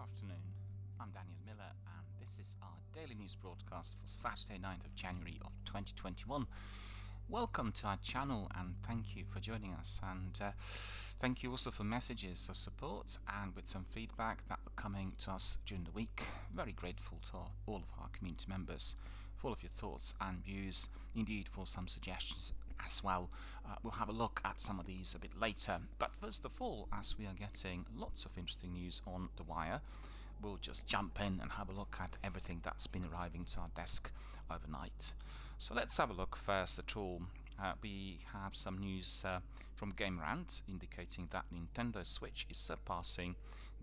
afternoon. I'm Daniel Miller and this is our daily news broadcast for Saturday 9th of January of 2021. Welcome to our channel and thank you for joining us, and thank you also for messages of support and with some feedback that were coming to us during the week. Very grateful to all of our community members for all of your thoughts and views, indeed for some suggestions as well. We'll have a look at some of these a bit later, but first of all, as we are getting lots of interesting news on the wire, we'll just jump in and have a look at everything that's been arriving to our desk overnight. So let's have a look first at all. We have some news from GameRant indicating that Nintendo Switch is surpassing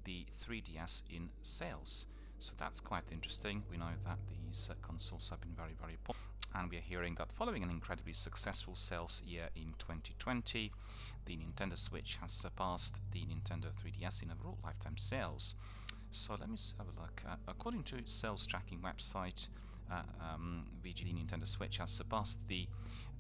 the 3DS in sales. So that's quite interesting. We know that these consoles have been very popular, and we are hearing that following an incredibly successful sales year in 2020, the Nintendo Switch has surpassed the Nintendo 3DS in overall lifetime sales. So let me have a look. According to sales tracking website, VGD Nintendo Switch has surpassed the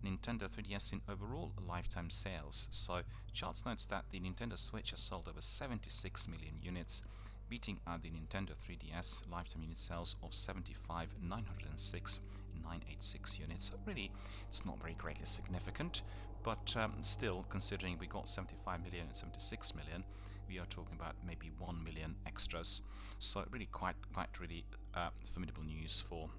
Nintendo 3DS in overall lifetime sales. So charts notes that the Nintendo Switch has sold over 76 million units, beating out the Nintendo 3DS lifetime unit sales of 75,906,986 units. So really, it's not very greatly significant, but still, considering we got 75 million and 76 million, we are talking about maybe 1 million extras. So really quite really formidable news for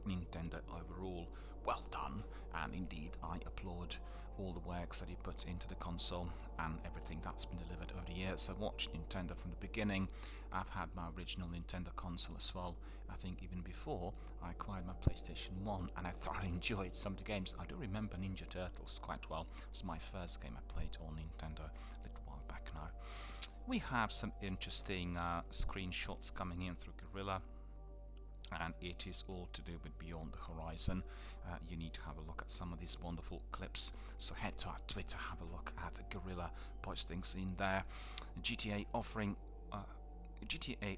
Nintendo overall. Well done, and indeed I applaud all the works that he put into the console and everything that's been delivered over the years. I've watched Nintendo from the beginning. I've had my original Nintendo console as well, I think even before I acquired my PlayStation 1, and I thoroughly enjoyed some of the games. I do remember Ninja Turtles quite well. It was my first game I played on Nintendo a little while back now. We have some interesting screenshots coming in through Gorilla, and it is all to do with Beyond the Horizon. You need to have a look at some of these wonderful clips, so head to our Twitter, have a look at Gorilla postings in there. GTA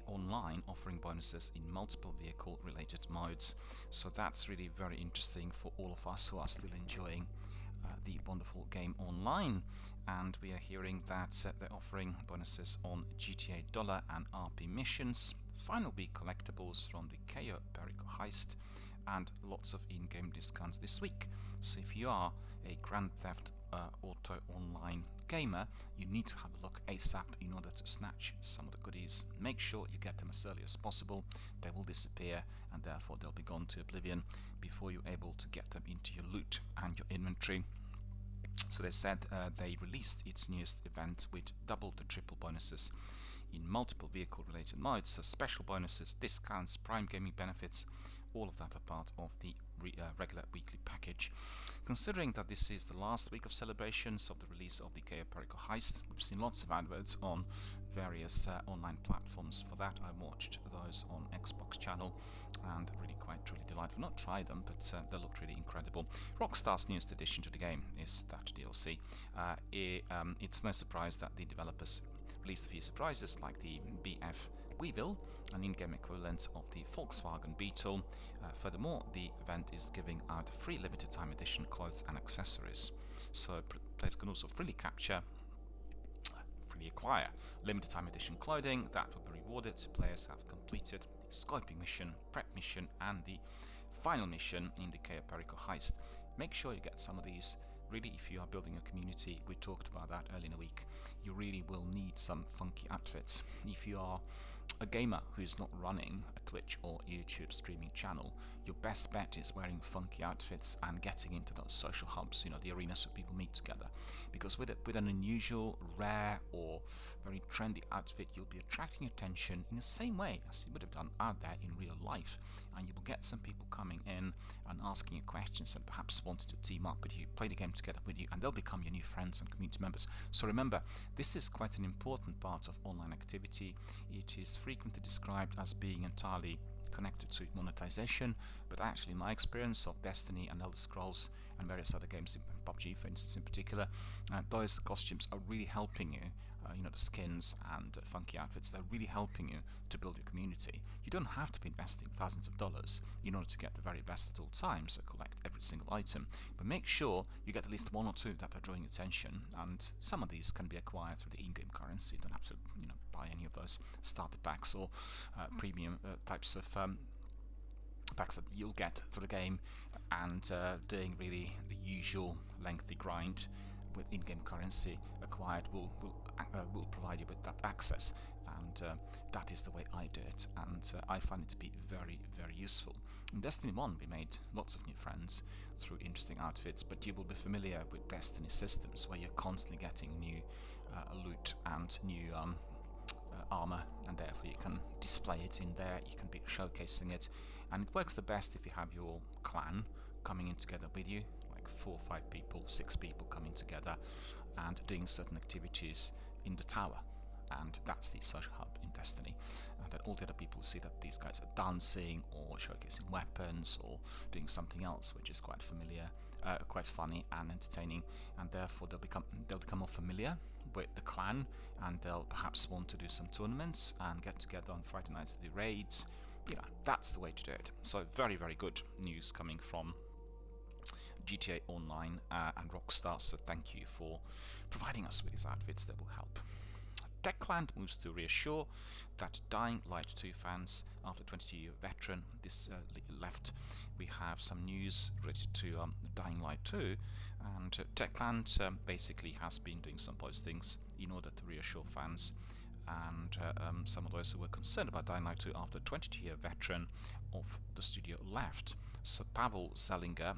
Online offering bonuses in multiple vehicle related modes, so that's really very interesting for all of us who are still enjoying the wonderful game online. And we are hearing that they're offering bonuses on GTA Dollar and RP missions, final week collectibles from the Cayo Perico heist, and lots of in-game discounts this week. So if you are a Grand Theft Auto Online gamer, you need to have a look ASAP in order to snatch some of the goodies. Make sure you get them as early as possible. They will disappear and therefore they'll be gone to oblivion before you're able to get them into your loot and your inventory. So they said they released its newest event with double to triple bonuses in multiple vehicle related modes, so special bonuses, discounts, prime gaming benefits, all of that are part of the regular weekly package. Considering that this is the last week of celebrations of the release of the Cayo Perico heist, we've seen lots of adverts on various online platforms for that. I watched those on Xbox channel and really truly delightful. Not tried them, but they looked really incredible. Rockstar's newest addition to the game is that DLC. It's no surprise that the developers released a few surprises like the BF Weevil, an in-game equivalent of the Volkswagen Beetle. Furthermore, the event is giving out free limited time edition clothes and accessories. So players can also freely acquire limited time edition clothing that will be rewarded to players who have completed the scoping mission, prep mission, and the final mission in the Cayo Perico heist. Make sure you get some of these. Really, if you are building a community, we talked about that earlier in the week, you really will need some funky outfits. If you are a gamer who's not running a Twitch or YouTube streaming channel, your best bet is wearing funky outfits and getting into those social hubs, the arenas where people meet together. Because with an unusual, rare, or very trendy outfit, you'll be attracting attention in the same way as you would have done out there in real life, and you will get some people coming in and asking you questions and perhaps wanting to team up with you, play the game together with you, and they'll become your new friends and community members. So remember, this is quite an important part of online activity. It is frequently described as being entirely connected to monetization, but actually in my experience of Destiny and Elder Scrolls and various other games, in PUBG for instance in particular, those costumes are really helping you the skins and funky outfits. They're really helping you to build your community. You don't have to be investing thousands of dollars in order to get the very best at all times, so collect every single item, but make sure you get at least one or two that are drawing attention, and some of these can be acquired through the in-game currency. You don't have to buy any of those starter packs or premium types of packs that you'll get through the game, and doing really the usual lengthy grind with in-game currency acquired will provide you with that access, and that is the way I do it, and I find it to be very, very useful. In Destiny 1 we made lots of new friends through interesting outfits, but you will be familiar with Destiny systems where you're constantly getting new loot and new armor, and therefore you can display it in there, you can be showcasing it, and it works the best if you have your clan coming in together with you, like 4 or 5 people, 6 people coming together and doing certain activities in the tower, and that's the social hub in Destiny, and then all the other people see that these guys are dancing or showcasing weapons or doing something else, which is quite familiar, quite funny and entertaining, and therefore they'll become more familiar with the clan, and they'll perhaps want to do some tournaments and get together on Friday nights to do raids. That's the way to do it. So very, very good news coming from GTA Online and Rockstar, so thank you for providing us with these outfits that will help. Techland moves to reassure that Dying Light 2 fans, after 22-year veteran, this left, we have some news related to Dying Light 2, and Techland basically has been doing some postings in order to reassure fans, and some of those who were concerned about Dying Light 2 after 22-year veteran of the studio left. So Pavel Zellinger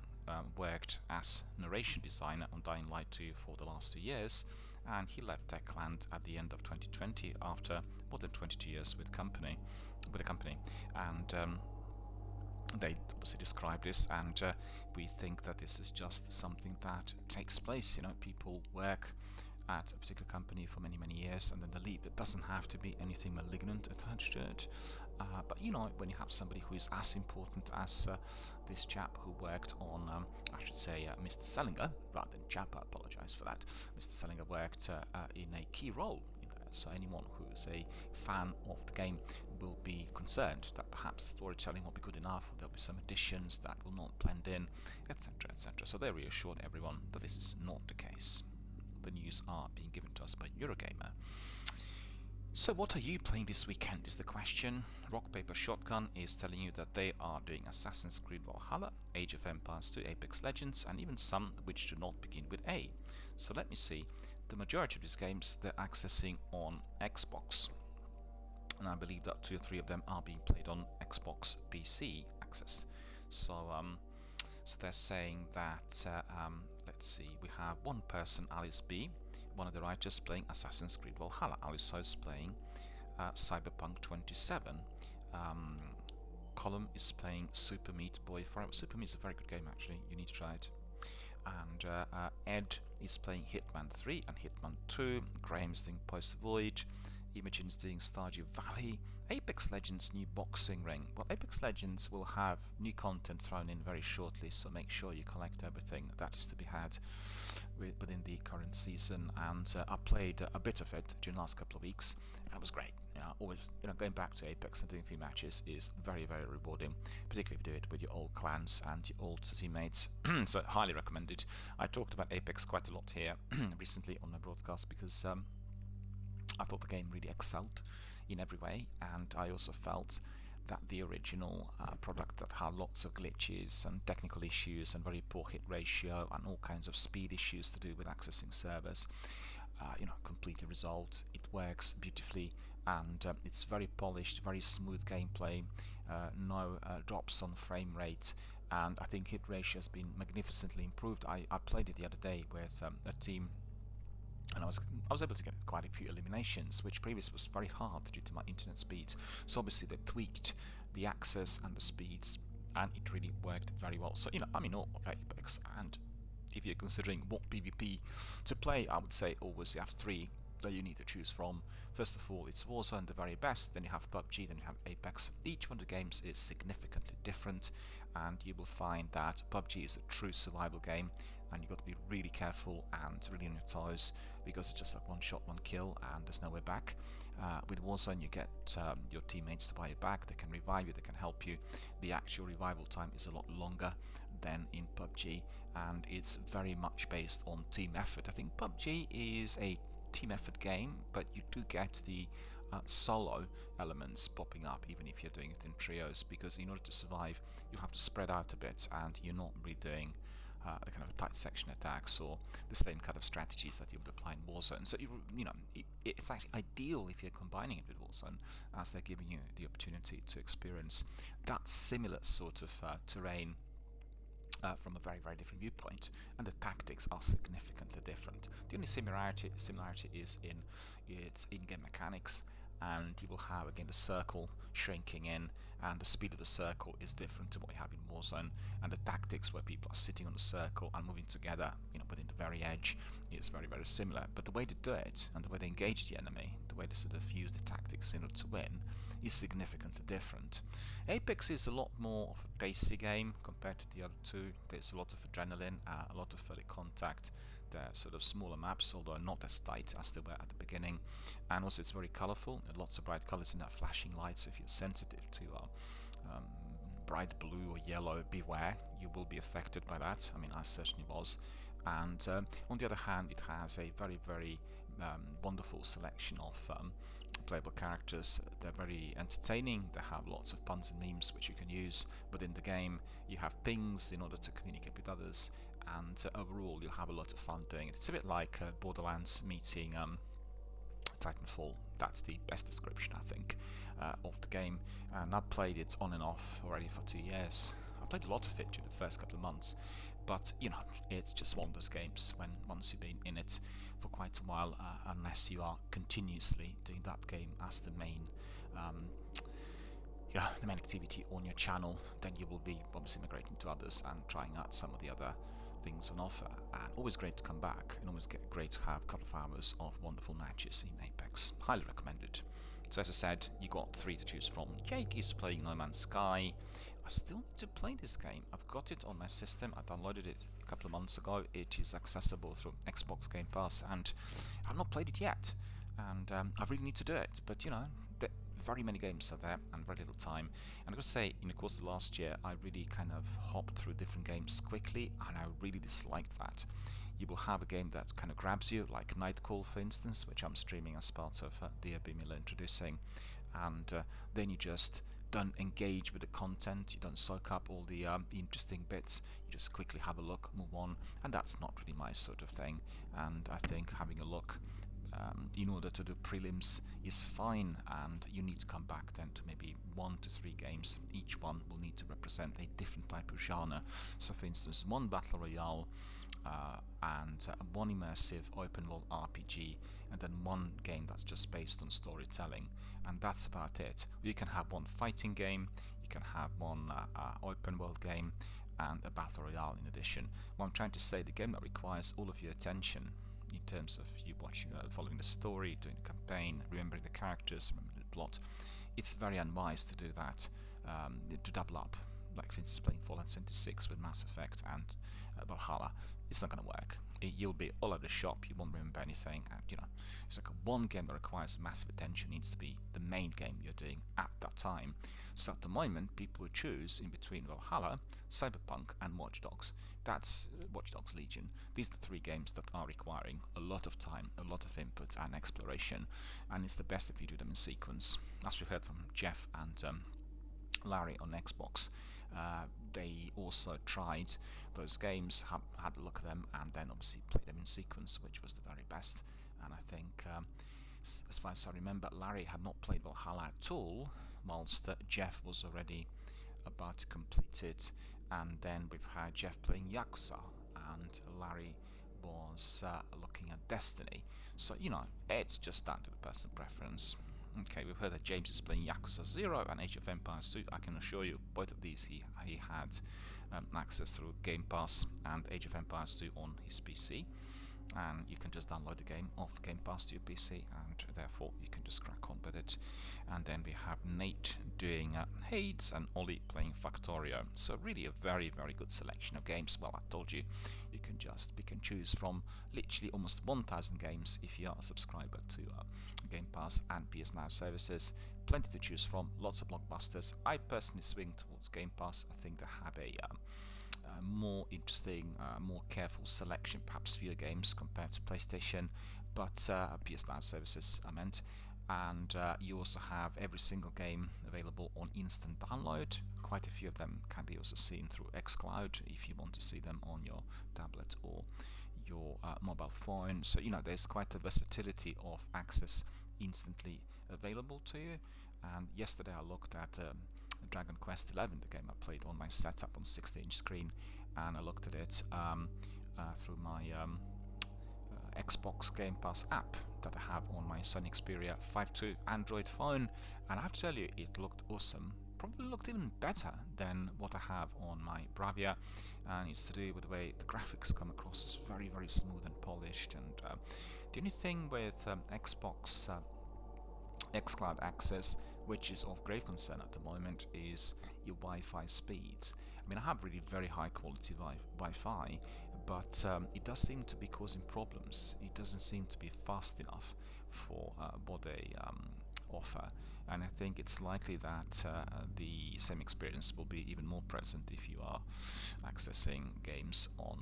worked as narration designer on Dying Light 2 for the last 2 years, and he left Techland at the end of 2020 after more than 22 years with the company, and they obviously describe this, and we think that this is just something that takes place. People work at a particular company for many, many years and then they leave. It doesn't have to be anything malignant attached to it, but when you have somebody who is as important as this chap who worked on, I should say Mr. Sellinger rather than chap, I apologize for that. Mr. Sellinger worked in a key role in there, so anyone who is a fan of the game will be concerned that perhaps storytelling won't be good enough, or there'll be some additions that will not blend in, etc, etc. So they reassured everyone that this is not the case. The news are being given to us by Eurogamer. So what are you playing this weekend is the question. Rock Paper Shotgun is telling you that they are doing Assassin's Creed Valhalla, Age of Empires 2, Apex Legends, and even some which do not begin with A. So let me see. The majority of these games they're accessing on Xbox, and I believe that 2 or 3 of them are being played on Xbox PC access. So so they're saying that let's see, we have one person, Alice B, one of the writers, playing Assassin's Creed Valhalla. Alice is playing Cyberpunk 27. Column is playing Super Meat Boy Forever. Super Meat is a very good game actually, you need to try it. And Ed is playing Hitman 3 and Hitman 2. Graham is doing Post Void. Imogen is doing Stardew Valley. Apex Legends new boxing ring. Well, Apex Legends will have new content thrown in very shortly, so make sure you collect everything that is to be had within the current season. And I played a bit of it during the last couple of weeks, and it was great. Always, going back to Apex and doing a few matches is very, very rewarding, particularly if you do it with your old clans and your old teammates. So highly recommended. I talked about Apex quite a lot here recently on my broadcast because I thought the game really excelled in every way, and I also felt that the original product that had lots of glitches and technical issues and very poor hit ratio and all kinds of speed issues to do with accessing servers, completely resolved. It works beautifully, and it's very polished, very smooth gameplay, no drops on frame rate, and I think hit ratio has been magnificently improved. I played it the other day with a team, and I was able to get quite a few eliminations, which previously was very hard due to my internet speeds. So obviously they tweaked the access and the speeds, and it really worked very well. So I'm in awe of Apex, and if you're considering what PvP to play, I would say always you have 3 that you need to choose from. First of all, it's Warzone, the very best, then you have PUBG, then you have Apex. Each one of the games is significantly different, and you will find that PUBG is a true survival game, and you've got to be really careful and really on your toes, because it's just like one shot, one kill, and there's no way back. With Warzone, you get your teammates to buy you back, they can revive you, they can help you. The actual revival time is a lot longer than in PUBG, and it's very much based on team effort. I think PUBG is a team effort game, but you do get the solo elements popping up even if you're doing it in trios, because in order to survive you have to spread out a bit, and you're not really doing the kind of tight section attacks or the same kind of strategies that you would apply in Warzone. So it's actually ideal if you're combining it with Warzone, as they're giving you the opportunity to experience that similar sort of terrain from a very, very different viewpoint, and the tactics are significantly different. The only similarity is in its in-game mechanics, and you will have again the circle shrinking in, and the speed of the circle is different to what you have in Warzone, and the tactics where people are sitting on the circle and moving together, within the very edge, is very, very similar. But the way they do it and the way they engage the enemy, the way they sort of use the tactics in order to win, is significantly different. Apex is a lot more of a pacey game compared to the other two. There's a lot of adrenaline, a lot of early contact. They're sort of smaller maps, although not as tight as they were at the beginning. And also it's very colourful, lots of bright colours in that flashing light, so if you're sensitive to bright blue or yellow, beware, you will be affected by that. I mean, I certainly was. And on the other hand, it has a very, very wonderful selection of playable characters. They're very entertaining, they have lots of puns and memes which you can use within the game. You have pings in order to communicate with others, and overall you'll have a lot of fun doing it. It's a bit like Borderlands meeting Titanfall. That's the best description, I think, of the game, and I've played it on and off already for 2 years. I played a lot of it during the first couple of months, but it's just one of those games when once you've been in it for quite a while, unless you are continuously doing that game as the main the main activity on your channel, then you will be obviously migrating to others and trying out some of the other things on offer. And always great to come back, and always great to have a couple of hours of wonderful matches in Apex. Highly recommended. So as I said, you got 3 to choose from. Jake is playing No Man's Sky. I still need to play this game. I've got it on my system. I downloaded it a couple of months ago. It is accessible through Xbox Game Pass, and I've not played it yet. And I really need to do it. But very many games are there and very little time. And I've got to say, in the course of last year, I really kind of hopped through different games quickly, and I really disliked that. You will have a game that kind of grabs you, like Nightcall, for instance, which I'm streaming as part of DRBMiller introducing, and then you just don't engage with the content, you don't soak up all the interesting bits, you just quickly have a look, move on, and that's not really my sort of thing. And I think having a look in order to do prelims is fine, and you need to come back then to maybe 1 to 3 games. Each one will need to represent a different type of genre. So for instance, 1 battle royale and 1 immersive open world RPG, and then 1 game that's just based on storytelling, and that's about it. You can have 1 fighting game, you can have 1 open world game, and a battle royale in addition. What I'm trying to say, the game that requires all of your attention in terms of you watching, following the story, doing the campaign, remembering the characters, remembering the plot, it's very unwise to do that, to double up, like for instance playing Fallout 76 with Mass Effect and Valhalla. It's not going to work. You'll be all over the shop, you won't remember anything, and it's like one game that requires massive attention needs to be the main game you're doing at that time. So at the moment, people would choose in between Valhalla, Cyberpunk, and Watch Dogs. That's Watch Dogs Legion. These are the 3 games that are requiring a lot of time, a lot of input and exploration, and it's the best if you do them in sequence. As we heard from Jeff and Larry on Xbox, they also tried those games, had a look at them, and then obviously played them in sequence, which was the very best. And I think, as far as I remember, Larry had not played Valhalla at all, whilst Jeff was already about to complete it. And then we've had Jeff playing Yakuza, and Larry was looking at Destiny. So, it's just down to the personal preference. Okay, we've heard that James is playing Yakuza 0 and Age of Empires 2. I can assure you, both of these he had access through Game Pass, and Age of Empires 2 on his PC. and you can just download the game off Game Pass to your PC, and therefore you can just crack on with it. And then we have Nate doing Hades and Ollie playing Factorio. So really a very, very good selection of games. Well, I told you, you can choose from literally almost 1,000 games if you are a subscriber to Game Pass and PS Now services. Plenty to choose from, lots of blockbusters. I personally swing towards Game Pass. I think they have a more interesting, more careful selection, perhaps fewer games compared to PlayStation, but PS Now services I meant. And you also have every single game available on instant download. Quite a few of them can be also seen through XCloud if you want to see them on your tablet or your mobile phone. So there's quite a versatility of access instantly available to you. And yesterday I looked at Dragon Quest XI, the game I played on my setup on 60-inch screen, and I looked at it through my Xbox Game Pass app that I have on my Sony Xperia 5.2 Android phone, and I have to tell you, it looked awesome. Probably looked even better than what I have on my Bravia, and it's to do with the way the graphics come across as very, very smooth and polished. And the only thing with Xbox XCloud access, which is of great concern at the moment, is your Wi-Fi speeds. I mean, I have really very high quality Wi-Fi, but it does seem to be causing problems. It doesn't seem to be fast enough for what they offer, and I think it's likely that the same experience will be even more present if you are accessing games on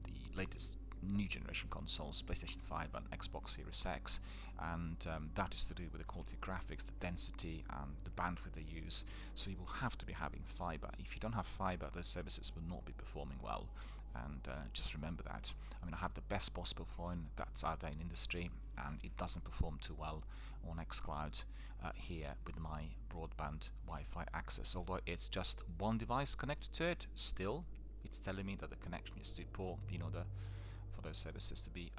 the latest new generation consoles, PlayStation 5 and Xbox Series X, and that is to do with the quality of graphics, the density and the bandwidth they use. So you will have to be having fiber. If you don't have fiber, those services will not be performing well, and just remember that. I mean, I have the best possible phone that's out there in industry, and it doesn't perform too well on XCloud here with my broadband Wi-Fi access. Although it's just one device connected to it, still it's telling me that the connection is too poor in order for those services to be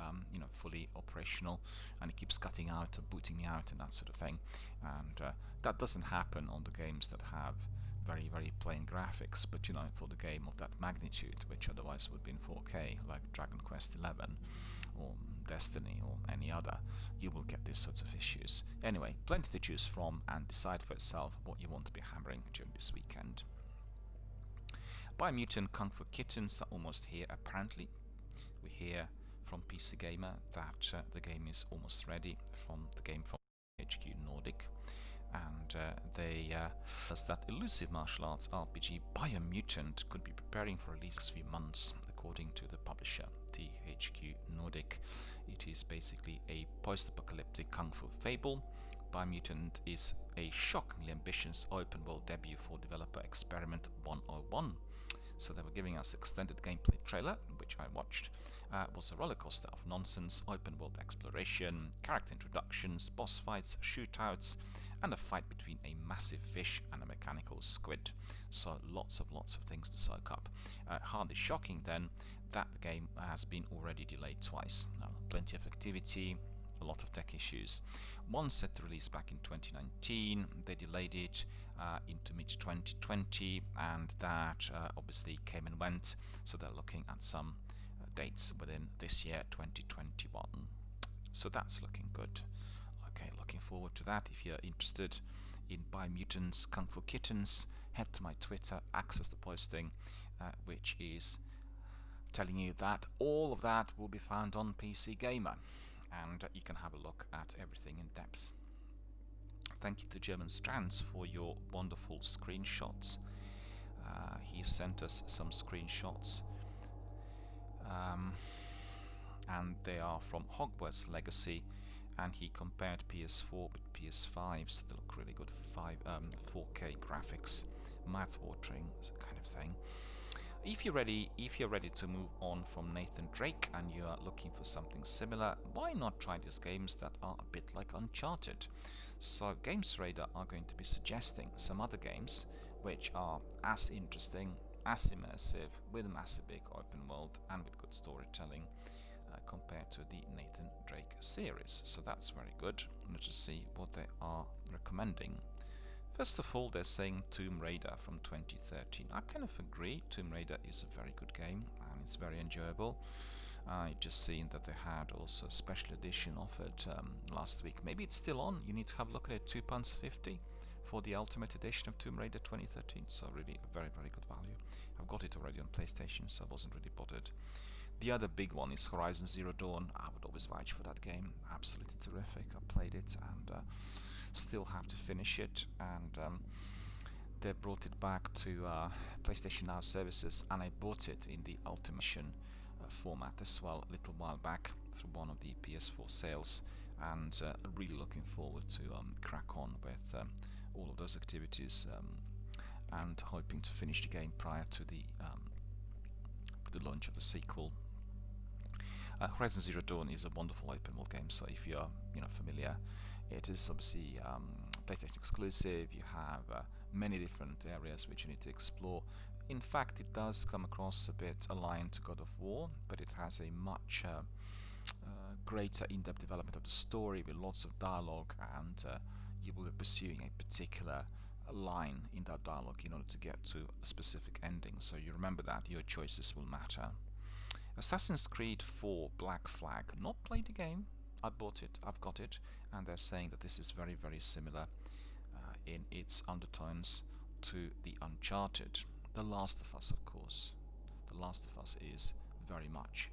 fully operational, and it keeps cutting out or booting me out and that sort of thing. And that doesn't happen on the games that have very, very plain graphics, but for the game of that magnitude, which otherwise would be in 4K, like Dragon Quest XI or Destiny or any other, you will get these sorts of issues. Anyway, plenty to choose from, and decide for yourself what you want to be hammering during this weekend. Biomutant Kung Fu Kittens are almost here, apparently. We hear from PC Gamer that the game is almost ready from the game from HQ Nordic, and they says that elusive martial arts RPG Biomutant could be preparing for release in a few months, according to the publisher THQ Nordic. It is basically a post-apocalyptic kung fu fable. Biomutant is a shockingly ambitious open-world debut for developer Experiment 101. So they were giving us extended gameplay trailer, which I watched. It was a roller coaster of nonsense, open world exploration, character introductions, boss fights, shootouts, and a fight between a massive fish and a mechanical squid. So lots of things to soak up. Hardly shocking then that the game has been already delayed twice. Plenty of activity, a lot of tech issues. One set to release back in 2019, they delayed it into mid-2020, and that obviously came and went, so they're looking at some dates within this year, 2021. So that's looking good. Okay, looking forward to that. If you're interested in Biomutants Kung Fu Kittens, head to my Twitter, access the posting, which is telling you that all of that will be found on PC Gamer, and you can have a look at everything in depth. Thank you to German Strands for your wonderful screenshots. He sent us some screenshots, and they are from Hogwarts Legacy, and he compared PS4 with PS5, so they look really good. 4K graphics, mouth-watering kind of thing. If you're ready to move on from Nathan Drake and you are looking for something similar, why not try these games that are a bit like Uncharted? So Games Radar are going to be suggesting some other games which are as interesting, as immersive, with a massive big open world and with good storytelling compared to the Nathan Drake series. So that's very good. Let's just see what they are recommending. First of all, they're saying Tomb Raider from 2013. I kind of agree. Tomb Raider is a very good game and it's very enjoyable. I just seen that they had also a special edition offered last week. Maybe it's still on. You need to have a look at it. £2.50 for the Ultimate Edition of Tomb Raider 2013. So really a very, very good value. I've got it already on PlayStation, so I wasn't really bothered. The other big one is Horizon Zero Dawn. I would always vouch for that game. Absolutely terrific. I played it and still have to finish it. And they brought it back to PlayStation Now services, and I bought it in the Ultimate Edition format as well a little while back through one of the PS4 sales, and really looking forward to crack on with all of those activities, and hoping to finish the game prior to the launch of the sequel. Horizon Zero Dawn is a wonderful open world game, so if you're familiar, it is obviously PlayStation exclusive. You have many different areas which you need to explore. In fact, it does come across a bit aligned to God of War, but it has a much greater in-depth development of the story with lots of dialogue, and you will be pursuing a particular line in that dialogue in order to get to a specific ending. So you remember that your choices will matter. Assassin's Creed 4 Black Flag. Not played the game. I bought it. I've got it, and they're saying that this is very, very similar in its undertones to the Uncharted. The Last of Us, of course. The Last of Us is very much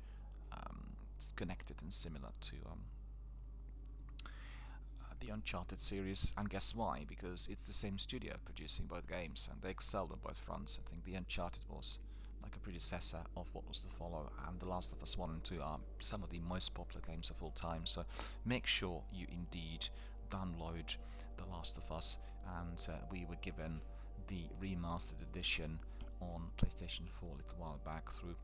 connected and similar to the Uncharted series, and guess why? Because it's the same studio producing both games, and they excelled on both fronts. I think the Uncharted was like a predecessor of what was to follow, and The Last of Us 1 and 2 are some of the most popular games of all time, so make sure you indeed download The Last of Us, and we were given the remastered edition on PlayStation 4 a little while back through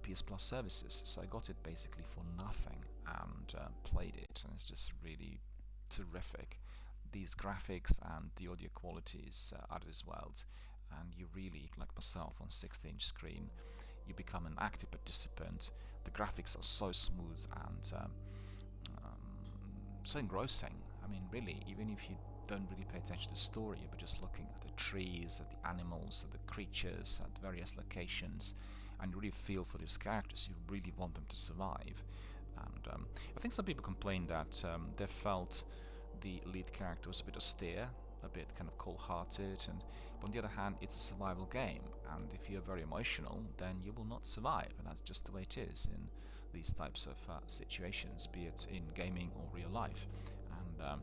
PS Plus services, so I got it basically for nothing and played it, and it's just really terrific. These graphics and the audio qualities are out of this world, and you really, like myself on 60-inch screen, you become an active participant. The graphics are so smooth and so engrossing. I mean, really, even if you don't really pay attention to the story, but just looking at the trees, at the animals, at the creatures, at various locations, and you really feel for these characters. You really want them to survive. And I think some people complained that they felt the lead character was a bit austere, a bit kind of cold-hearted, and but on the other hand, it's a survival game, and if you're very emotional, then you will not survive, and that's just the way it is in these types of situations, be it in gaming or real life. And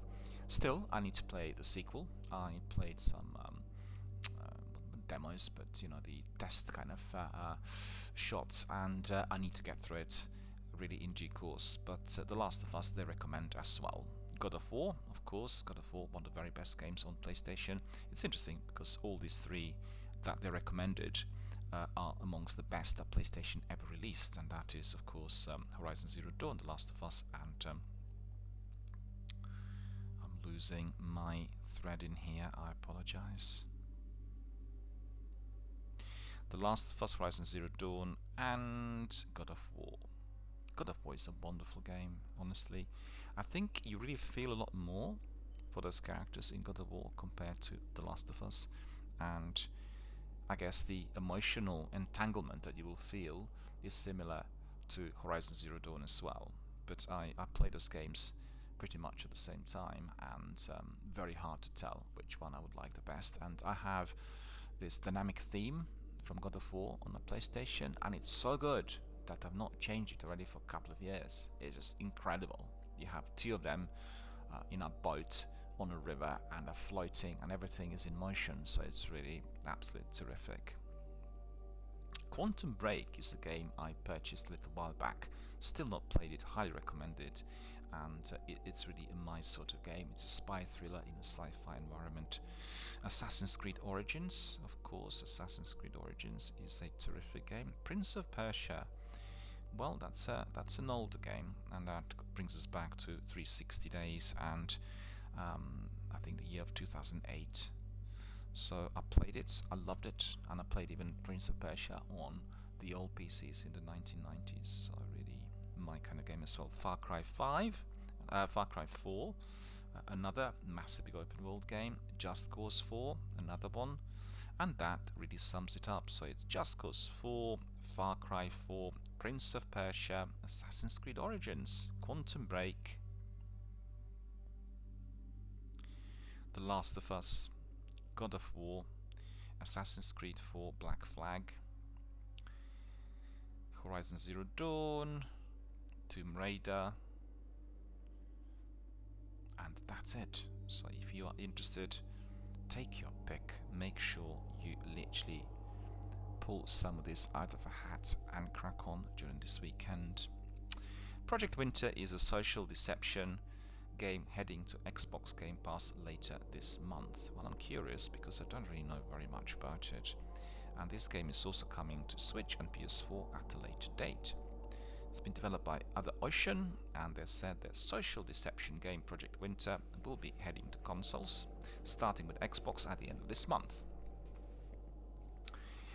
still, I need to play the sequel. I played some demos, but the test kind of shots, and I need to get through it really in due course. But The Last of Us, they recommend as well. God of War, of course. God of War, one of the very best games on PlayStation. It's interesting because all these three that they recommended are amongst the best that PlayStation ever released, and that is, of course, Horizon Zero Dawn, The Last of Us, and I'm losing my thread in here. I apologize. The Last of Us, Horizon Zero Dawn, and God of War. God of War is a wonderful game, honestly. I think you really feel a lot more for those characters in God of War compared to The Last of Us, and I guess the emotional entanglement that you will feel is similar to Horizon Zero Dawn as well. But I play those games pretty much at the same time, and very hard to tell which one I would like the best. And I have this dynamic theme from God of War on the PlayStation, and it's so good that I've not changed it already for a couple of years. It's just incredible. You have two of them in a boat on a river, and are floating, and everything is in motion, so it's really absolutely terrific. Quantum Break is a game I purchased a little while back. Still not played it, highly recommend it, and it's really my sort of game. It's a spy thriller in a sci-fi environment. Assassin's Creed Origins, of course. Assassin's Creed Origins is a terrific game. Prince of Persia, well, that's an older game, and that brings us back to 360 days, and I think the year of 2008. So I played it, I loved it, and I played even Prince of Persia on the old PCs in the 1990s. So really my kind of game as well. Far Cry 4, another massive big open world game. Just Cause 4, another one, and that really sums it up. So it's Just Cause 4, Far Cry 4, Prince of Persia, Assassin's Creed Origins, Quantum Break, The Last of Us, God of War, Assassin's Creed 4 Black Flag, Horizon Zero Dawn, Tomb Raider, and that's it. So if you are interested, take your pick. Make sure you literally pull some of this out of a hat and crack on during this weekend. Project Winter is a social deception game heading to Xbox Game Pass later this month. Well, I'm curious because I don't really know very much about it. And this game is also coming to Switch and PS4 at a later date. It's been developed by Other Ocean, and they said their social deception game Project Winter will be heading to consoles, starting with Xbox at the end of this month.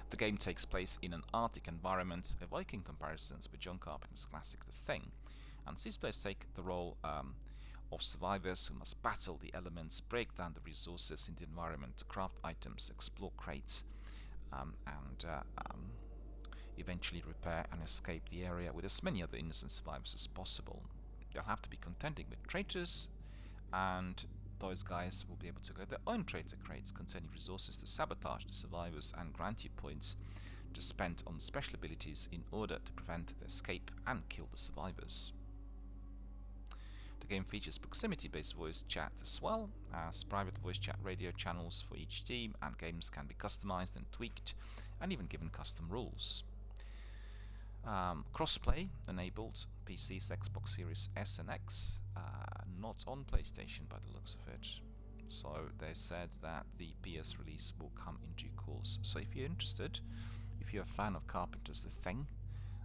The game takes place in an Arctic environment, evoking comparisons with John Carpenter's classic The Thing, and these players take the role of survivors who must battle the elements, break down the resources in the environment to craft items, explore crates, and eventually repair and escape the area with as many other innocent survivors as possible. They'll have to be contending with traitors, and those guys will be able to get their own traitor crates containing resources to sabotage the survivors and grant you points to spend on special abilities in order to prevent the escape and kill the survivors. The game features proximity-based voice chat as well as private voice chat radio channels for each team, and games can be customized and tweaked and even given custom rules. Crossplay enabled, PCs, Xbox Series S and X, not on PlayStation by the looks of it. So they said that the PS release will come in due course. So if you're interested, if you're a fan of Carpenter's The Thing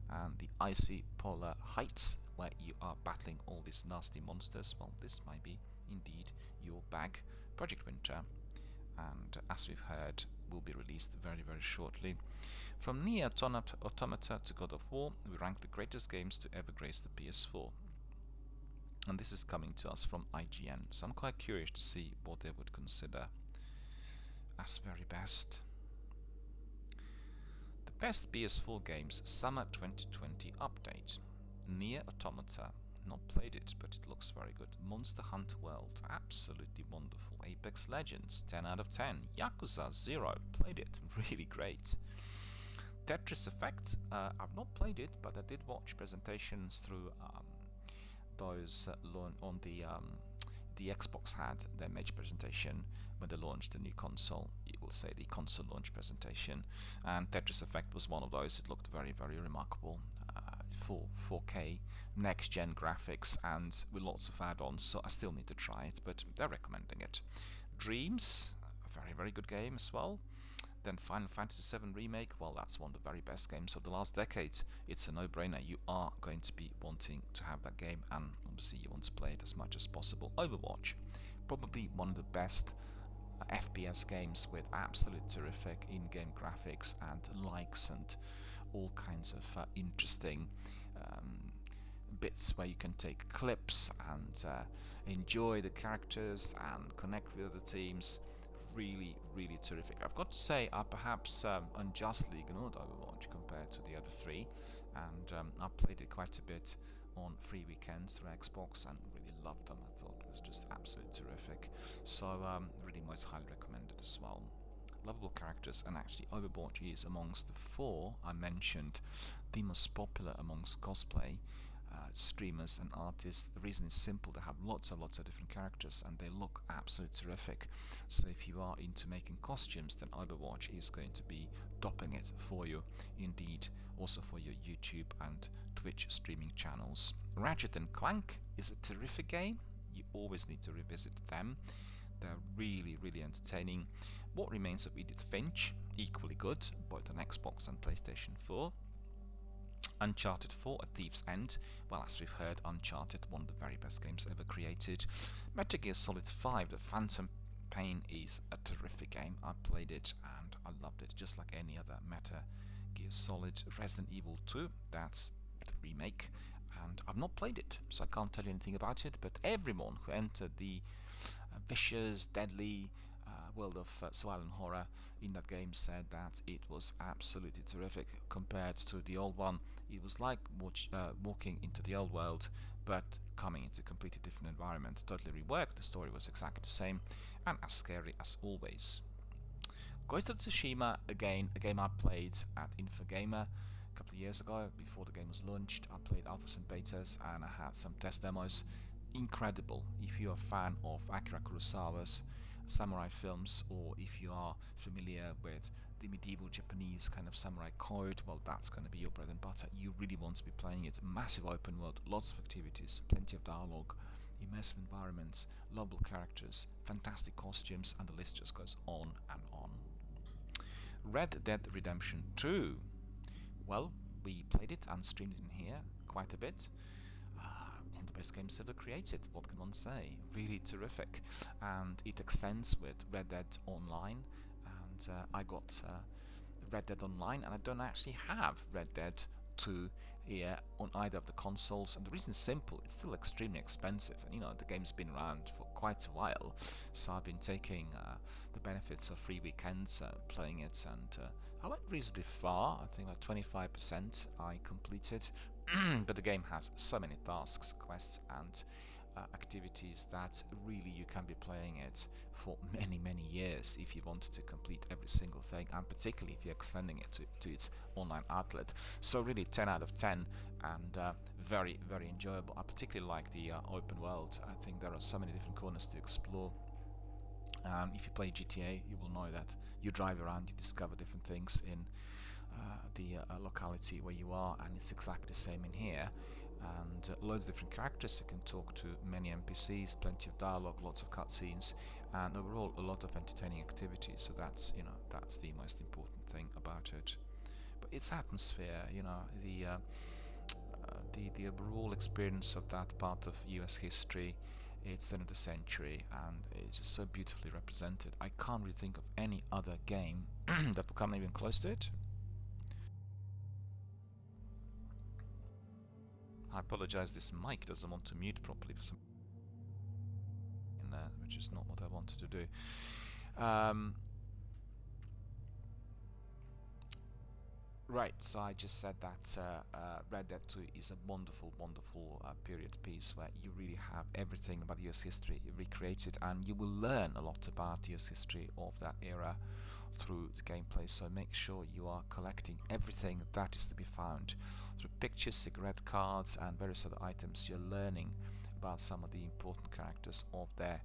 and the icy polar heights where you are battling all these nasty monsters, well, this might be indeed your bag. Project Winter, and as we've heard, will be released very, very shortly. From Nier Automata to God of War, we rank the greatest games to ever grace the PS4. And this is coming to us from IGN, so I'm quite curious to see what they would consider as very best. The best PS4 games Summer 2020 update. Nier Automata, not played it, but it looks very good. Monster Hunter World, absolutely wonderful. Apex Legends, 10 out of 10. Yakuza 0, played it, really great. Tetris Effect, I've not played it, but I did watch presentations through those on the Xbox had their major presentation when they launched the new console. You will say the console launch presentation, and Tetris Effect was one of those. It looked very, very remarkable. 4K next gen graphics and with lots of add-ons, so I still need to try it, but they're recommending it. Dreams, a very, very good game as well. Then Final Fantasy VII Remake, well, that's one of the very best games of the last decade. It's a no-brainer. You are going to be wanting to have that game, and obviously you want to play it as much as possible. Overwatch, probably one of the best FPS games with absolute terrific in-game graphics and likes and all kinds of interesting bits where you can take clips and enjoy the characters and connect with other teams. Really, really terrific. I've got to say, I perhaps unjustly ignored Overwatch compared to the other three, and I played it quite a bit on free weekends through Xbox and really loved them. I thought it was just absolutely terrific. So really most highly recommended as well. Lovable characters, and actually Overwatch is amongst the four I mentioned the most popular amongst cosplay streamers and artists. The reason is simple: they have lots and lots of different characters and they look absolutely terrific. So if you are into making costumes, then Overwatch is going to be topping it for you, indeed also for your YouTube and Twitch streaming channels. Ratchet and Clank is a terrific game. You always need to revisit them. They're really, really entertaining. What Remains of Edith Finch, equally good, both on Xbox and PlayStation 4. Uncharted 4, A Thief's End. Well, as we've heard, Uncharted, one of the very best games ever created. Metal Gear Solid 5, The Phantom Pain is a terrific game. I played it and I loved it, just like any other Metal Gear Solid. Resident Evil 2, that's the remake, and I've not played it, so I can't tell you anything about it, but everyone who entered the vicious, deadly, world of survival horror in that game said that it was absolutely terrific compared to the old one. It was like walking into the old world, but coming into a completely different environment. Totally reworked. The story was exactly the same and as scary as always. Ghost of Tsushima, again, a game I played at Infogamer a couple of years ago before the game was launched. I played alphas and betas and I had some test demos. Incredible. If you're a fan of Akira Kurosawa's samurai films, or if you are familiar with the medieval Japanese kind of samurai code, well, that's going to be your bread and butter. You really want to be playing it. Massive open world, lots of activities, plenty of dialogue, immersive environments, lovable characters, fantastic costumes, and the list just goes on and on. Red Dead Redemption 2. Well, we played it and streamed it in here quite a bit. One of the best games ever created, what can one say? Really terrific. And it extends with Red Dead Online, and I got Red Dead Online, and I don't actually have Red Dead 2 here on either of the consoles, and the reason is simple: it's still extremely expensive, and the game's been around for quite a while, so I've been taking the benefits of free weekends playing it, and I went reasonably far. I think about 25% I completed. But the game has so many tasks, quests, and activities that really you can be playing it for many years if you wanted to complete every single thing, and particularly if you're extending it to its online outlet. So really 10 out of 10, and very enjoyable. I particularly like the open world. I think there are so many different corners to explore. If you play GTA, you will know that you drive around, you discover different things in the locality where you are, and it's exactly the same in here. And loads of different characters. You can talk to many NPCs, plenty of dialogue, lots of cutscenes, and overall a lot of entertaining activities. So that's that's the most important thing about it. But its atmosphere, the overall experience of that part of US history, it's the end of the century, and it's just so beautifully represented. I can't really think of any other game that will come even close to it. I apologize, this mic doesn't want to mute properly for some in there, which is not what I wanted to do. Right, so I just said that Red Dead 2 is a wonderful period piece where you really have everything about US history recreated, and you will learn a lot about US history of that era through the gameplay, so make sure you are collecting everything that is to be found through pictures, cigarette cards, and various other items. You're learning about some of the important characters of their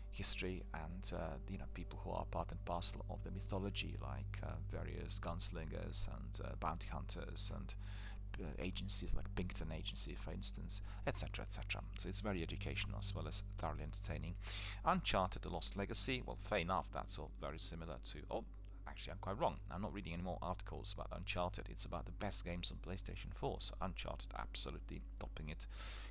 history, and people who are part and parcel of the mythology, like various gunslingers and bounty hunters and agencies like Pinkerton Agency, for instance, etc. So it's very educational as well as thoroughly entertaining. Uncharted: The Lost Legacy. Well, fair enough, that's all very similar to... Oh, actually, I'm quite wrong. I'm not reading any more articles about Uncharted. It's about the best games on PlayStation 4, so Uncharted absolutely topping it.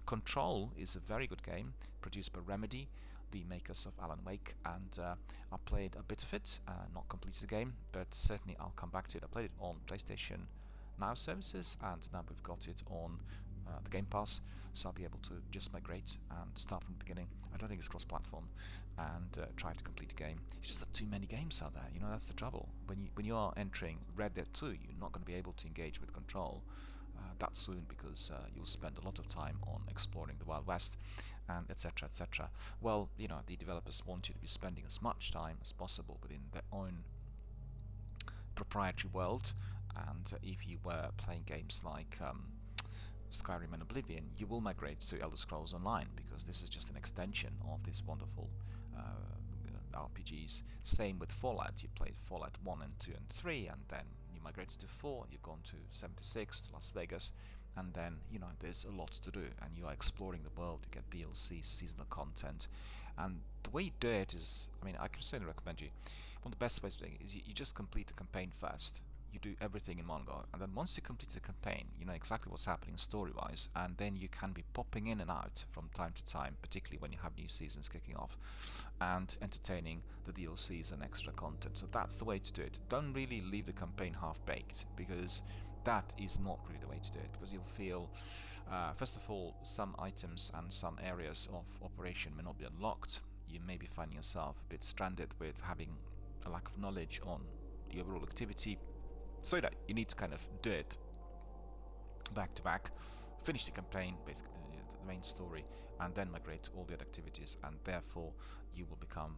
Control is a very good game, produced by Remedy, the makers of Alan Wake, and I played a bit of it, not completed the game, but certainly I'll come back to it. I played it on PlayStation Now services, and now we've got it on the Game Pass, so I'll be able to just migrate and start from the beginning. I don't think it's cross-platform, and try to complete the game. It's just that too many games out there, that's the trouble. When you are entering Red Dead 2, you're not going to be able to engage with Control that soon, because you'll spend a lot of time on exploring the Wild West, and etc. Well, the developers want you to be spending as much time as possible within their own proprietary world, and if you were playing games like Skyrim and Oblivion, you will migrate to Elder Scrolls Online, because this is just an extension of these wonderful RPGs. Same with Fallout. You played Fallout 1 and 2 and 3, and then you migrated to 4, you've gone to 76, to Las Vegas, and then there's a lot to do, and you are exploring the world. You get DLC, seasonal content, and the way you do it is, I can certainly recommend you. One of the best ways of doing it is you just complete the campaign first. You do everything in one go, and then once you complete the campaign, you know exactly what's happening story-wise, and then you can be popping in and out from time to time, particularly when you have new seasons kicking off, and entertaining the DLCs and extra content. So that's the way to do it. Don't really leave the campaign half-baked, because that is not really the way to do it, because you'll feel, first of all, some items and some areas of operation may not be unlocked, you may be finding yourself a bit stranded with having a lack of knowledge on the overall activity, so that you need to kind of do it back to back, finish the campaign, basically the main story, and then migrate to all the other activities, and therefore you will become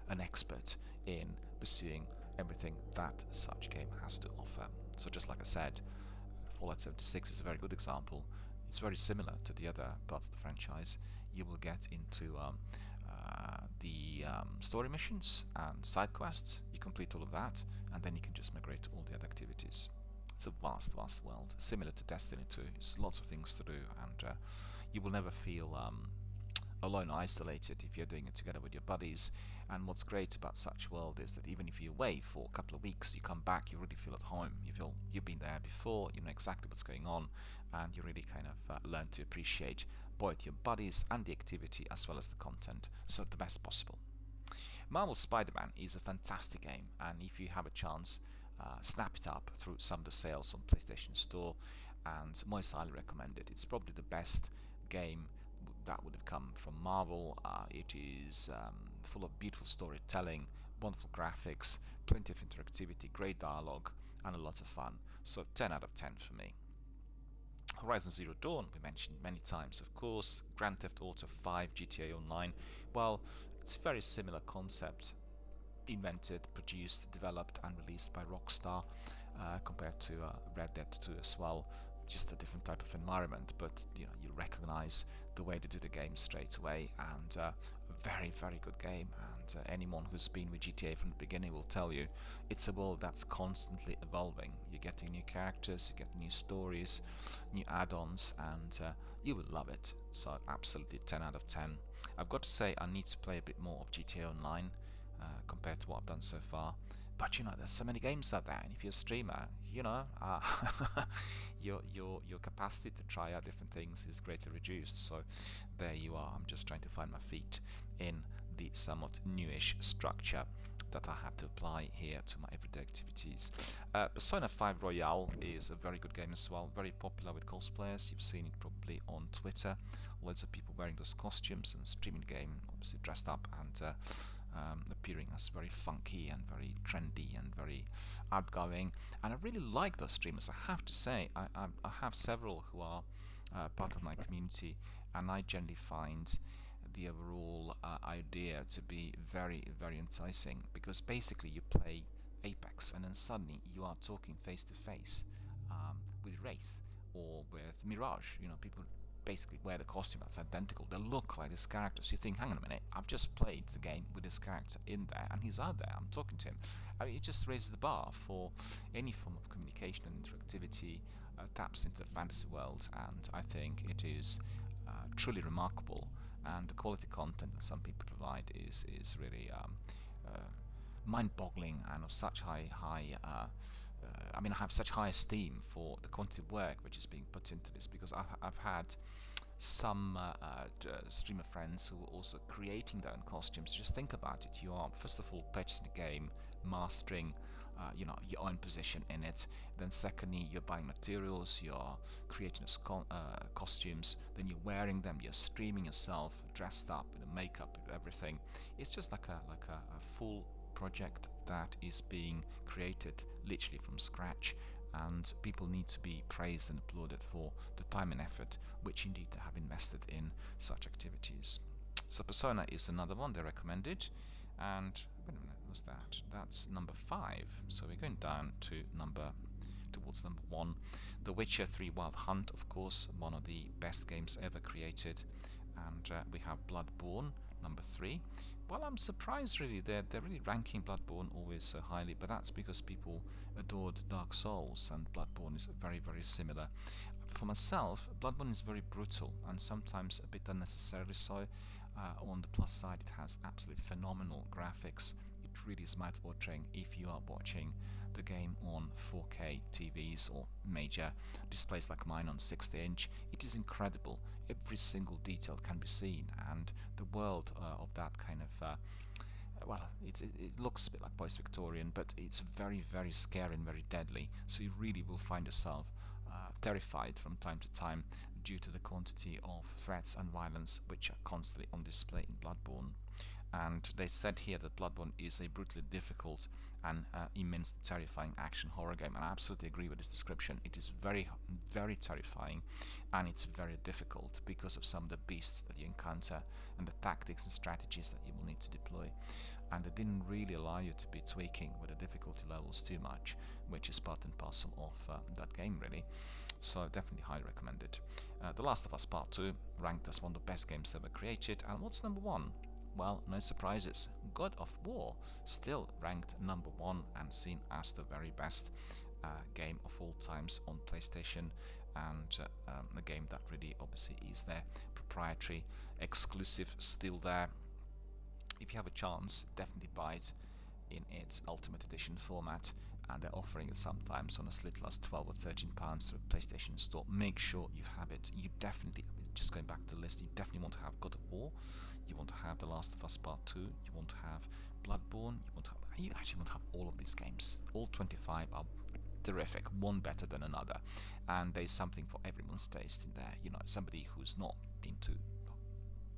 an expert in pursuing everything that such game has to offer. So just like I said, Fallout 76 is a very good example. It's very similar to the other parts of the franchise. You will get into the story missions and side quests. You complete all of that, and then you can just migrate to all the other activities. It's a vast, vast world, similar to Destiny 2. There's lots of things to do, and you will never feel alone, isolated if you're doing it together with your buddies. And what's great about such world is that even if you're away for a couple of weeks, you come back, you really feel at home. You feel you've been there before, you know exactly what's going on, and you really kind of learn to appreciate both your buddies and the activity as well as the content, so the best possible. Marvel Spider-Man is a fantastic game, and if you have a chance, snap it up through some of the sales on PlayStation Store, and most highly recommend it. It's probably the best game that would have come from Marvel. It is full of beautiful storytelling, wonderful graphics, plenty of interactivity, great dialogue, and a lot of fun. So 10 out of 10 for me. Horizon Zero Dawn, we mentioned many times, of course. Grand Theft Auto 5, GTA Online. Well, it's a very similar concept, invented, produced, developed, and released by Rockstar, compared to Red Dead 2 as well. Just a different type of environment, but you recognize the way to do the game straight away, and a very, very good game. And anyone who's been with GTA from the beginning will tell you it's a world that's constantly evolving. You're getting new characters, you get new stories, new add-ons, and you will love it. So absolutely 10 out of 10. I've got to say I need to play a bit more of GTA Online compared to what I've done so far. But there's so many games out there, and if you're a streamer, your capacity to try out different things is greatly reduced. So there you are. I'm just trying to find my feet in the somewhat newish structure that I had to apply here to my everyday activities. Persona 5 Royale is a very good game as well, very popular with cosplayers. You've seen it probably on Twitter. Loads of people wearing those costumes and streaming the game, obviously dressed up and appearing as very funky and very trendy and very outgoing. And I really like those streamers, I have to say. I have several who are part of my community, and I generally find the overall idea to be very, very enticing, because basically you play Apex and then suddenly you are talking face to face with Wraith or with Mirage. People basically wear the costume that's identical. They look like this character. So you think, hang on a minute, I've just played the game with this character in there, and he's out there. I'm talking to him. I mean, it just raises the bar for any form of communication and interactivity. Taps into the fantasy world, and I think it is truly remarkable. And the quality content that some people provide is really mind-boggling, and of such high I have such high esteem for the quantity of work which is being put into this, because I've had some streamer friends who are also creating their own costumes. Just think about it. You are first of all purchasing the game, mastering your own position in it. Then secondly, you're buying materials, you're creating costumes, then you're wearing them, you're streaming yourself dressed up with the makeup, with everything. It's just like a full project that is being created literally from scratch, and people need to be praised and applauded for the time and effort which indeed they have invested in such activities. So Persona is another one they recommended, and wait a minute, what's that? That's number 5. So we're going down towards number 1. The Witcher 3 Wild Hunt, of course, one of the best games ever created, and we have Bloodborne, number 3. Well, I'm surprised really. They're really ranking Bloodborne always so highly, but that's because people adored Dark Souls, and Bloodborne is very, very similar. For myself, Bloodborne is very brutal and sometimes a bit unnecessarily so. On the plus side, it has absolutely phenomenal graphics. It really is mouth-watering if you are watching the game on 4K TVs or major displays like mine on 60-inch. It is incredible. Every single detail can be seen, and the world of that kind of it looks a bit like post-Victorian, but it's very, very scary and very deadly. So you really will find yourself terrified from time to time due to the quantity of threats and violence which are constantly on display in Bloodborne. And they said here that Bloodborne is a brutally difficult and immensely terrifying action horror game, and I absolutely agree with this description. It is very, very terrifying, and it's very difficult because of some of the beasts that you encounter and the tactics and strategies that you will need to deploy. And they didn't really allow you to be tweaking with the difficulty levels too much, which is part and parcel of that game, really. So definitely highly recommended. The Last of Us Part 2 ranked as one of the best games ever created, and what's number one? Well, no surprises. God of War still ranked number one and seen as the very best game of all times on PlayStation, and a game that really obviously is there, proprietary, exclusive, still there. If you have a chance, definitely buy it in its Ultimate Edition format, and they're offering it sometimes on as little as £12 or £13 through the PlayStation Store. Make sure you have it. You definitely, just going back to the list, you definitely want to have God of War, you want to have The Last of Us Part 2, you want to have Bloodborne, you actually want to have all of these games. All 25 are terrific, one better than another, and there's something for everyone's taste in there. You know, somebody who's not into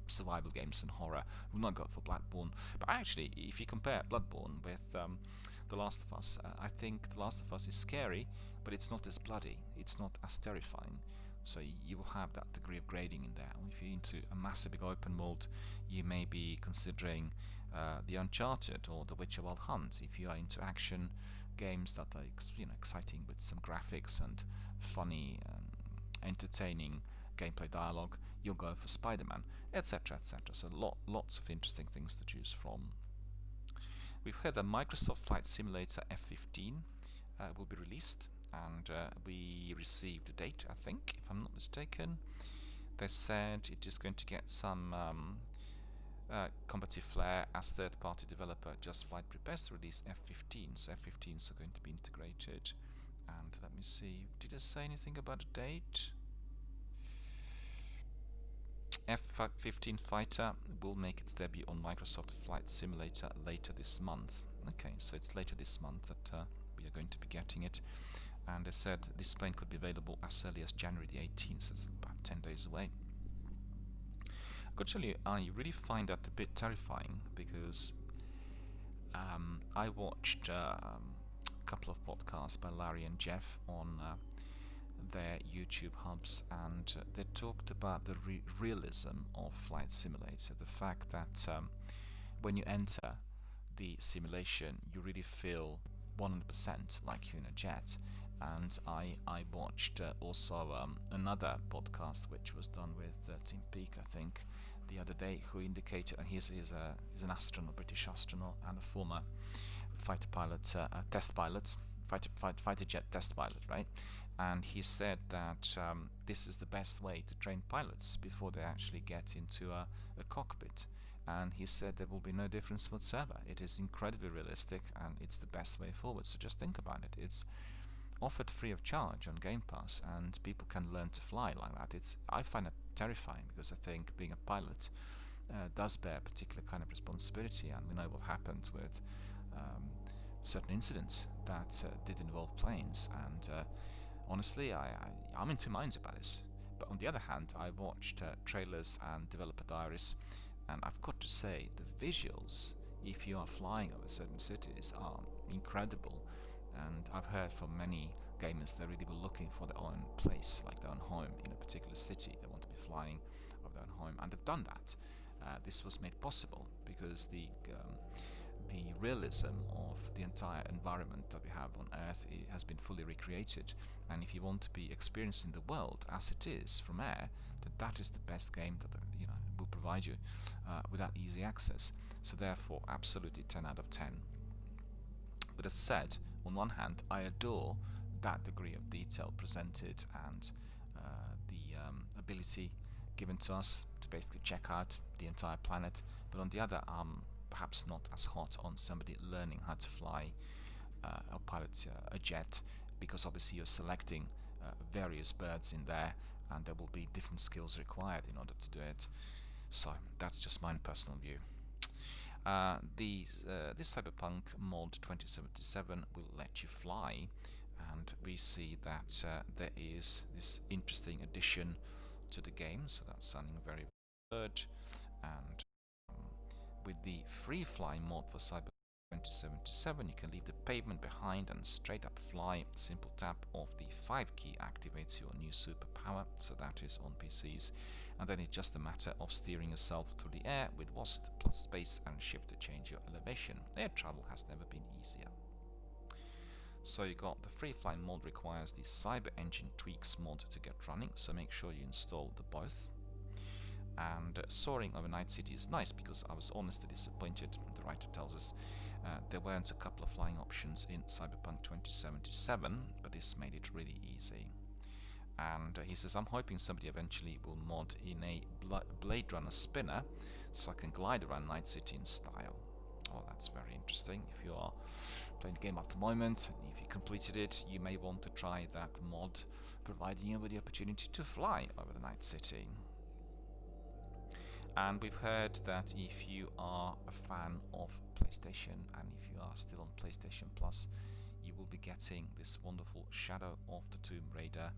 survival games and horror will not go for Bloodborne. But actually, if you compare Bloodborne with The Last of Us, I think The Last of Us is scary, but it's not as bloody, it's not as terrifying. So you will have that degree of grading in there. If you're into a massive big open world, you may be considering the Uncharted or The Witcher Wild Hunt. If you are into action games that are exciting with some graphics and funny and entertaining gameplay dialogue, you'll go for Spider-Man, etc., etc. So lots of interesting things to choose from. We've heard that Microsoft Flight Simulator F15 will be released, and we received a date, I think, if I'm not mistaken. They said it is going to get some combative flair as third-party developer Just Flight prepares to release F15, so F15s are going to be integrated. And let me see, did I say anything about a date? F-15 fighter will make its debut on Microsoft Flight Simulator later this month. Okay, so it's later this month that we are going to be getting it. And they said this plane could be available as early as January the 18th, so it's about 10 days away. I've got to tell you, I really find that a bit terrifying, because I watched a couple of podcasts by Larry and Jeff on their YouTube hubs, and they talked about the realism of Flight Simulator, the fact that when you enter the simulation you really feel 100% like you're in a jet. And I watched also another podcast which was done with Tim Peake, I think, the other day, who indicated, and he's an astronaut, British astronaut, and a former fighter pilot, test pilot, fighter jet test pilot, right? And he said that this is the best way to train pilots before they actually get into a cockpit. And he said there will be no difference whatsoever. It is incredibly realistic, and it's the best way forward. So just think about it. It's offered free of charge on Game Pass, and people can learn to fly like that. I find it terrifying, because I think being a pilot does bear a particular kind of responsibility, and we know what happened with certain incidents that did involve planes. And honestly, I'm in two minds about this. But on the other hand, I watched trailers and developer diaries, and I've got to say, the visuals, if you are flying over certain cities, are incredible. And I've heard from many gamers they really were looking for their own place, like their own home in a particular city. They want to be flying over their own home, and they've done that. This was made possible because the realism of the entire environment that we have on Earth has been fully recreated. And if you want to be experiencing the world as it is from air, then that is the best game that will provide you with that easy access. So therefore, absolutely 10 out of 10. But as said, on one hand, I adore that degree of detail presented, and the ability given to us to basically check out the entire planet. But on the other, perhaps not as hot on somebody learning how to fly or pilot a jet, because obviously you're selecting various birds in there, and there will be different skills required in order to do it. So that's just my personal view. This Cyberpunk mod 2077 will let you fly, and we see that there is this interesting addition to the game, so that's sounding very good. And with the free fly mod for Cyberpunk 2077, you can leave the pavement behind and straight up fly. Simple tap of the 5 key activates your new superpower, so that is on PCs. And then it's just a matter of steering yourself through the air with WASD plus space and shift to change your elevation. Air travel has never been easier. So you got the free fly mod requires the Cyber Engine Tweaks mod to get running, so make sure you install the both. And soaring over Night City is nice because I was honestly disappointed. The writer tells us there weren't a couple of flying options in Cyberpunk 2077, but this made it really easy. And he says, I'm hoping somebody eventually will mod in a Blade Runner spinner so I can glide around Night City in style. Oh, that's very interesting. If you are playing the game at the moment, and if you completed it, you may want to try that mod, providing you with the opportunity to fly over the Night City. And we've heard that if you are a fan of PlayStation and if you are still on PlayStation Plus, you will be getting this wonderful Shadow of the Tomb Raider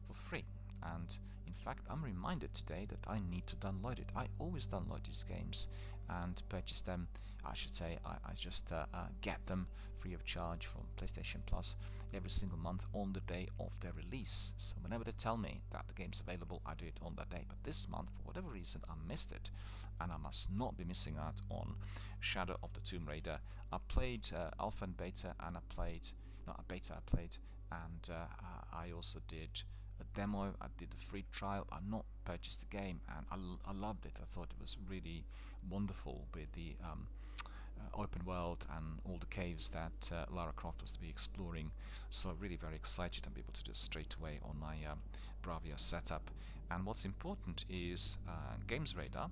for free. And in fact, I'm reminded today that I need to download it. I always download these games and purchase them. I should say I just get them free of charge from PlayStation Plus every single month on the day of their release. So whenever they tell me that the game's available, I do it on that day. But this month, for whatever reason, I missed it, and I must not be missing out on Shadow of the Tomb Raider. I played Alpha and Beta, and I played and I also did a demo. I did a free trial. I not purchased the game, and I loved it. I thought it was really wonderful with the open world and all the caves that Lara Croft was to be exploring. So really very excited to be able to do it straight away on my Bravia setup. And what's important is Games Radar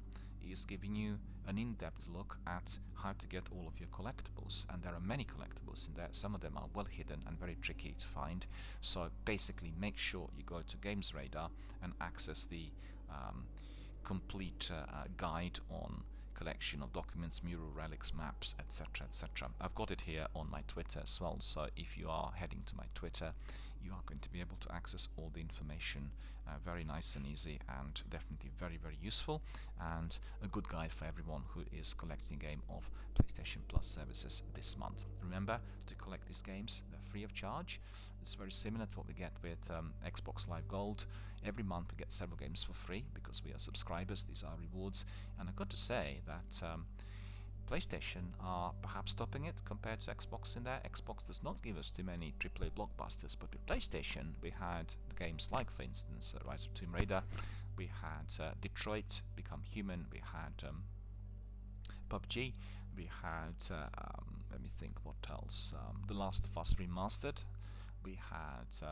is giving you an in-depth look at how to get all of your collectibles, and there are many collectibles in there. Some of them are well hidden and very tricky to find, so basically make sure you go to Games Radar and access the complete guide on collection of documents, mural relics, maps, etc, etc. I've got it here on my Twitter as well, so if you are heading to my Twitter, you are going to be able to access all the information very nice and easy, and definitely very, very useful, and a good guide for everyone who is collecting a game of PlayStation Plus services this month. Remember to collect these games, they're free of charge. It's very similar to what we get with Xbox Live Gold. Every month we get several games for free because we are subscribers. These are rewards, and I've got to say that PlayStation are perhaps topping it compared to Xbox in there. Xbox does not give us too many AAA blockbusters, but with PlayStation we had the games like, for instance, Rise of Tomb Raider, we had Detroit Become Human, we had PUBG, we had, let me think what else, The Last of Us Remastered, we had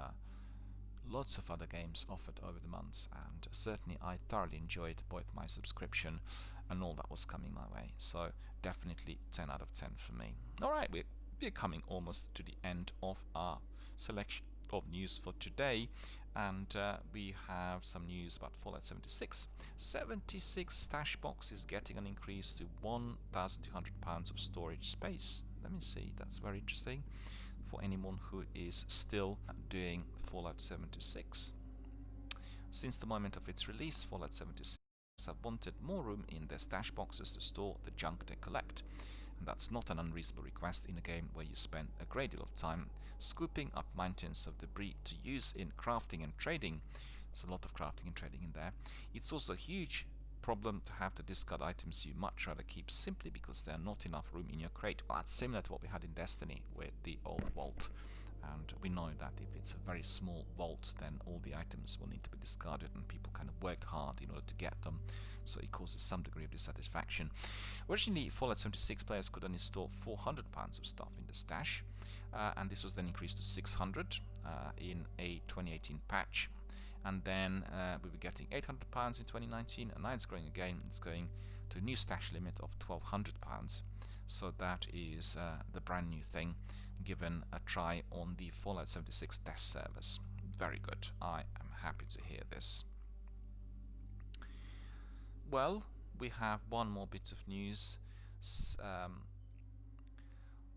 lots of other games offered over the months, and certainly I thoroughly enjoyed both my subscription and all that was coming my way. So definitely 10 out of 10 for me. Alright, we're coming almost to the end of our selection of news for today, and we have some news about Fallout 76. 76 stash box is getting an increase to £1,200 of storage space. Let me see, that's very interesting for anyone who is still doing Fallout 76. Since the moment of its release, Fallout 76 have wanted more room in their stash boxes to store the junk they collect, and that's not an unreasonable request in a game where you spend a great deal of time scooping up mountains of debris to use in crafting and trading. There's a lot of crafting and trading in there. It's also a huge problem to have to discard items you much rather keep simply because there are not enough room in your crate. Well, that's similar to what we had in Destiny with the old vault, and we know that if it's a very small vault, then all the items will need to be discarded, and people kind of worked hard in order to get them, so it causes some degree of dissatisfaction. Originally, Fallout 76 players could only store £400 of stuff in the stash, and this was then increased to 600 in a 2018 patch, and then we were getting £800 in 2019, and now it's growing again. It's going to a new stash limit of £1,200, so that is the brand new thing, given a try on the Fallout 76 test service. Very good. I am happy to hear this. Well, we have one more bit of news.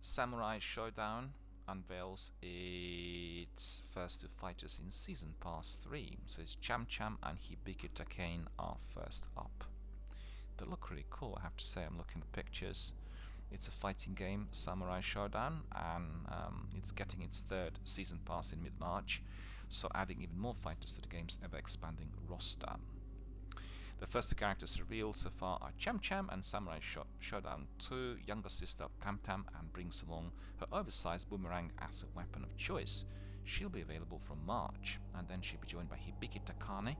Samurai Showdown unveils its first two fighters in Season Pass 3. So it's Cham Cham and Hibiki Takane are first up. They look really cool, I have to say. I'm looking at pictures. It's a fighting game, Samurai Showdown, and it's getting its 3rd season pass in mid-March, so adding even more fighters to the game's ever-expanding roster. The first 2 characters revealed so far are Cham Cham and Samurai Showdown 2, younger sister of Tam Tam, and brings along her oversized boomerang as a weapon of choice. She'll be available from March, and then she'll be joined by Hibiki Takane,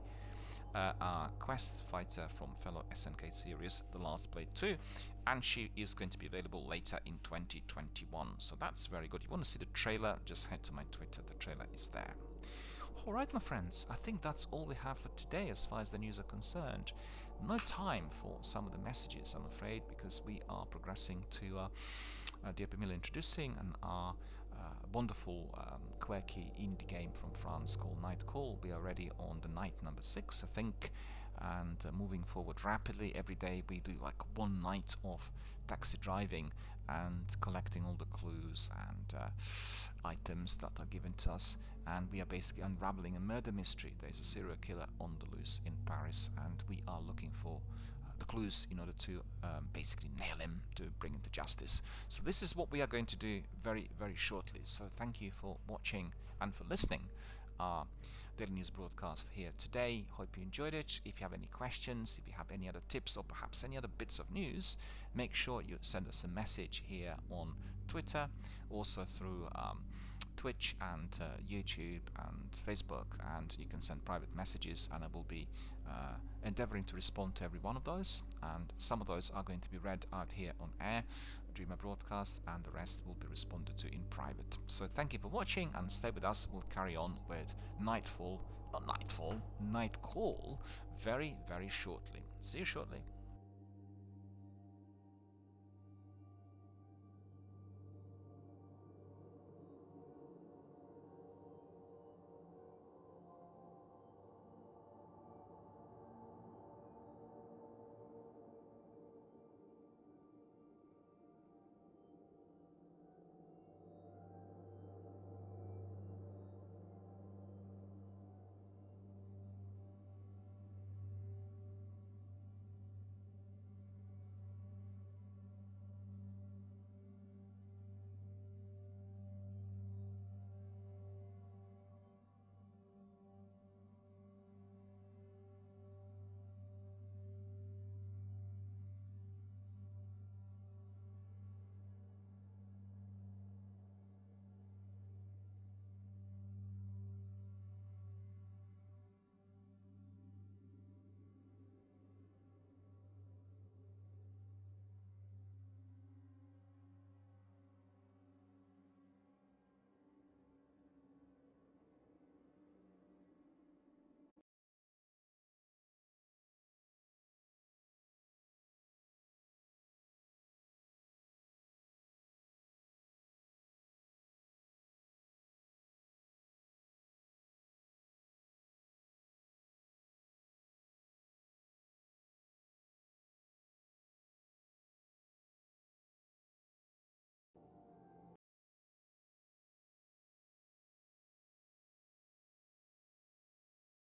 a quest fighter from fellow SNK series The Last Blade 2, and she is going to be available later in 2021, so that's very good. You want to see the trailer, just head to my Twitter, the trailer is there. Alright my friends, I think that's all we have for today as far as the news are concerned. No time for some of the messages, I'm afraid, because we are progressing to DRBMiller introducing our wonderful quirky indie game from France called Night Call. We are already on the night number 6, I think, and moving forward rapidly. Every day we do like one night of taxi driving and collecting all the clues and items that are given to us, and we are basically unraveling a murder mystery. There's a serial killer on the loose in Paris, and we are looking for the clues in order to basically nail him, to bring him to justice. So this is what we are going to do very, very shortly. So thank you for watching and for listening our daily news broadcast here today. Hope you enjoyed it. If you have any questions, if you have any other tips, or perhaps any other bits of news, make sure you send us a message here on Twitter, also through Twitch and YouTube and Facebook, and you can send private messages, and I will be endeavoring to respond to every one of those, and some of those are going to be read out here on air during my broadcast, and the rest will be responded to in private. So thank you for watching, and stay with us. We'll carry on with Night Call very, very shortly. See you shortly.